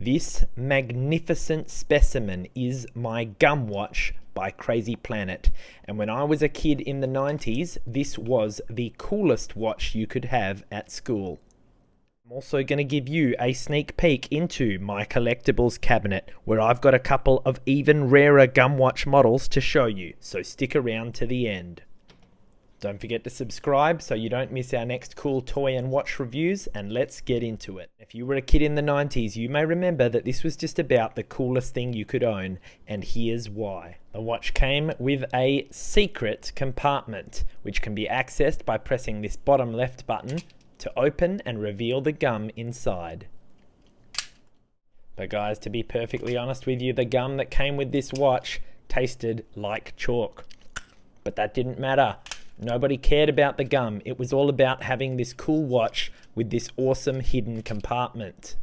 This magnificent specimen is my Gumwatch by Crazy Planet, and when I was a kid in the 90s, this was the coolest watch you could have at school. I'm also going to give you a sneak peek into my collectibles cabinet, where I've got a couple of even rarer Gumwatch models to show you, so stick around to the end. Don't forget to subscribe so you don't miss our next cool toy and watch reviews, and let's get into it. If you were a kid in the 90s, you may remember that this was just about the coolest thing you could own, and here's why. The watch came with a secret compartment, which can be accessed by pressing this bottom left button to open and reveal the gum inside. But guys, to be perfectly honest with you, the gum that came with this watch tasted like chalk. But that didn't matter. Nobody cared about the gum. It was all about having this cool watch with this awesome hidden compartment.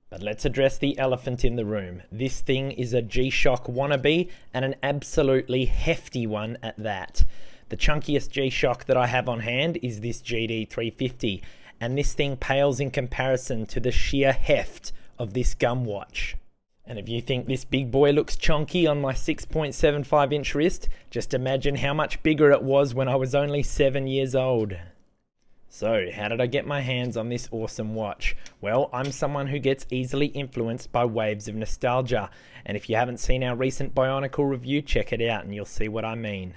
But let's address the elephant in the room. This thing is a G-Shock wannabe, and an absolutely hefty one at that. The chunkiest G-Shock that I have on hand is this GD350, and this thing pales in comparison to the sheer heft of this Gumwatch. And if you think this big boy looks chunky on my 6.75 inch wrist, just imagine how much bigger it was when I was only 7 years old. So, how did I get my hands on this awesome watch? Well, I'm someone who gets easily influenced by waves of nostalgia, and if you haven't seen our recent Bionicle review, check it out and you'll see what I mean.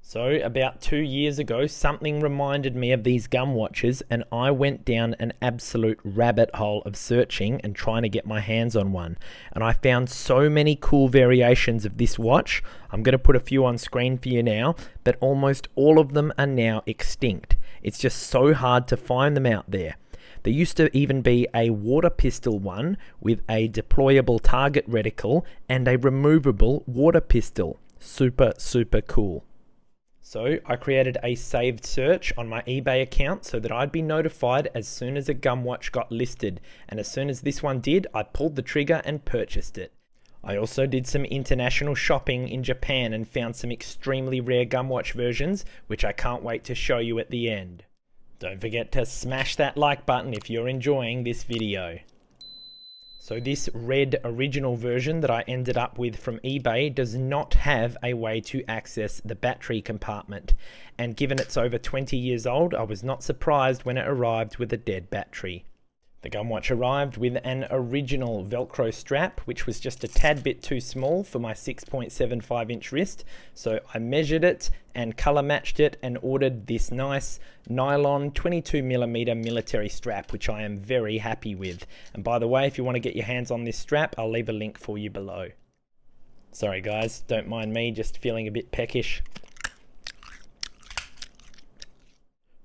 So, about 2 years ago, something reminded me of these Gumwatches, and I went down an absolute rabbit hole of searching and trying to get my hands on one. And I found so many cool variations of this watch. I'm going to put a few on screen for you now, but almost all of them are now extinct. It's just so hard to find them out there. There used to even be a water pistol one with a deployable target reticle and a removable water pistol. Super, super cool. So I created a saved search on my eBay account so that I'd be notified as soon as a Gumwatch got listed, and as soon as this one did, I pulled the trigger and purchased it. I also did some international shopping in Japan and found some extremely rare Gumwatch versions, which I can't wait to show you at the end. Don't forget to smash that like button if you're enjoying this video. So this red original version that I ended up with from eBay does not have a way to access the battery compartment. And given it's over 20 years old, I was not surprised when it arrived with a dead battery. The Gumwatch arrived with an original Velcro strap, which was just a tad bit too small for my 6.75 inch wrist. So I measured it and color matched it and ordered this nice nylon 22mm military strap, which I am very happy with. And by the way, if you want to get your hands on this strap, I'll leave a link for you below. Sorry guys, don't mind me, just feeling a bit peckish.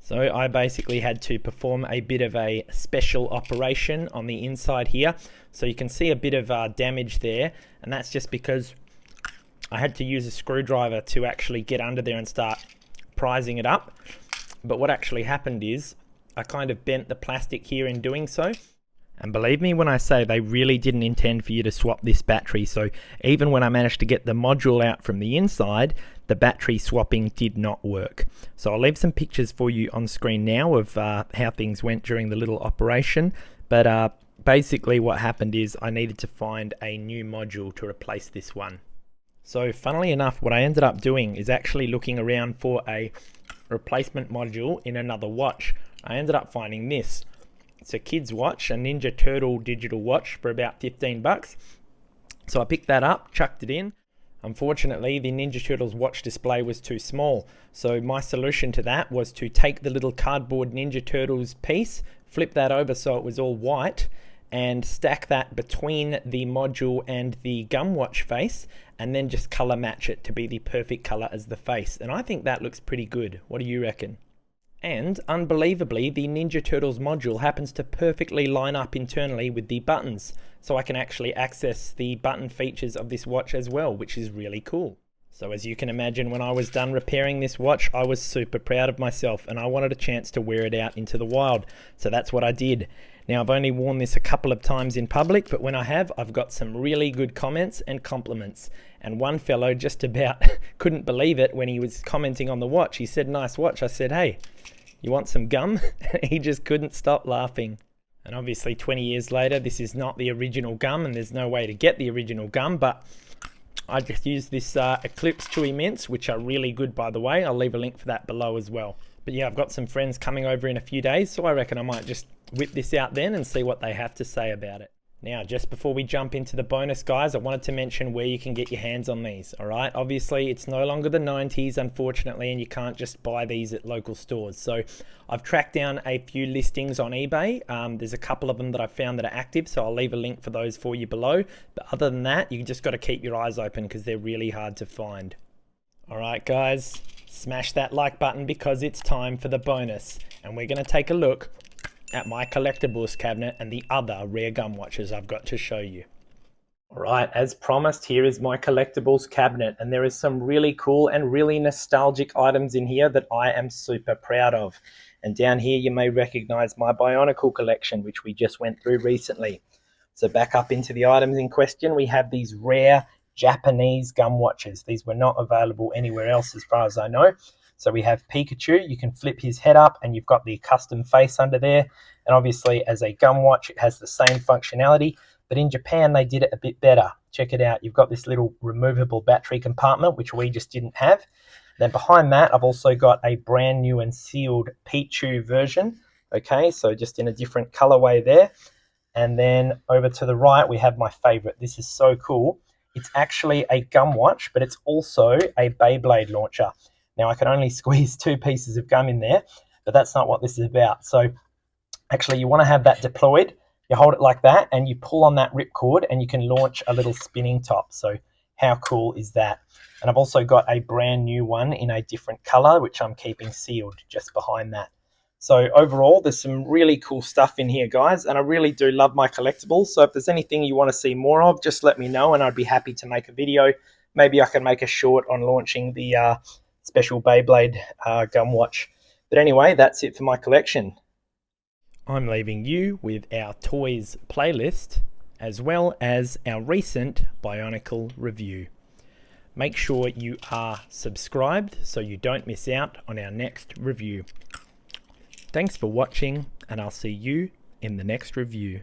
So I basically had to perform a bit of a special operation on the inside here. So you can see a bit of damage there, and that's just because I had to use a screwdriver to actually get under there and start prizing it up. But what actually happened is I kind of bent the plastic here in doing so. And believe me when I say they really didn't intend for you to swap this battery. So even when I managed to get the module out from the inside, the battery swapping did not work. So I'll leave some pictures for you on screen now of how things went during the little operation. But basically what happened is I needed to find a new module to replace this one. So funnily enough, what I ended up doing is actually looking around for a replacement module in another watch. I ended up finding this. It's a kid's watch, a Ninja Turtle digital watch for about 15 bucks. So I picked that up, chucked it in. Unfortunately, the Ninja Turtles watch display was too small. So my solution to that was to take the little cardboard Ninja Turtles piece, flip that over so it was all white, and stack that between the module and the Gumwatch face, and then just color match it to be the perfect color as the face. And I think that looks pretty good. What do you reckon? And unbelievably, the Ninja Turtles module happens to perfectly line up internally with the buttons, so I can actually access the button features of this watch as well, which is really cool. So as you can imagine, when I was done repairing this watch, I was super proud of myself, and I wanted a chance to wear it out into the wild. So that's what I did. Now I've only worn this a couple of times in public, but when I have, I've got some really good comments and compliments. And one fellow just about couldn't believe it when he was commenting on the watch. He said, "Nice watch." I said, "Hey, you want some gum?" He just couldn't stop laughing. And obviously 20 years later, this is not the original gum and there's no way to get the original gum, but I just used this Eclipse Chewy Mints, which are really good, by the way. I'll leave a link for that below as well. But yeah, I've got some friends coming over in a few days, so I reckon I might just whip this out then and see what they have to say about it. Now, just before we jump into the bonus, guys, I wanted to mention where you can get your hands on these, all right? Obviously, it's no longer the 90s, unfortunately, and you can't just buy these at local stores. So I've tracked down a few listings on eBay. There's a couple of them that I've found that are active, so I'll leave a link for those for you below. But other than that, you just got to keep your eyes open because they're really hard to find. All right, guys, smash that like button because it's time for the bonus. And we're going to take a look at my collectibles cabinet and the other rare gum watches I've got to show you. All right, as promised, here is my collectibles cabinet, and there is some really cool and really nostalgic items in here that I am super proud of. And down here you may recognize my Bionicle collection, which we just went through recently. So back up into the items in question, we have these rare Japanese gum watches. These were not available anywhere else as far as I know. So we have Pikachu. You can flip his head up and you've got the custom face under there. And obviously as a gum watch, it has the same functionality, but in Japan, they did it a bit better. Check it out. You've got this little removable battery compartment, which we just didn't have. Then behind that, I've also got a brand new and sealed Pichu version. Okay, so just in a different colorway there. And then over to the right, we have my favorite. This is so cool. It's actually a gum watch, but it's also a Beyblade launcher. Now, I can only squeeze 2 pieces of gum in there, but that's not what this is about. So actually, you want to have that deployed. You hold it like that, and you pull on that ripcord, and you can launch a little spinning top. So how cool is that? And I've also got a brand new one in a different color, which I'm keeping sealed just behind that. So overall, there's some really cool stuff in here, guys, and I really do love my collectibles. So if there's anything you want to see more of, just let me know, and I'd be happy to make a video. Maybe I can make a short on launching the special Beyblade gum watch. But anyway, that's it for my collection. I'm leaving you with our toys playlist as well as our recent Bionicle review. Make sure you are subscribed so you don't miss out on our next review. Thanks for watching, and I'll see you in the next review.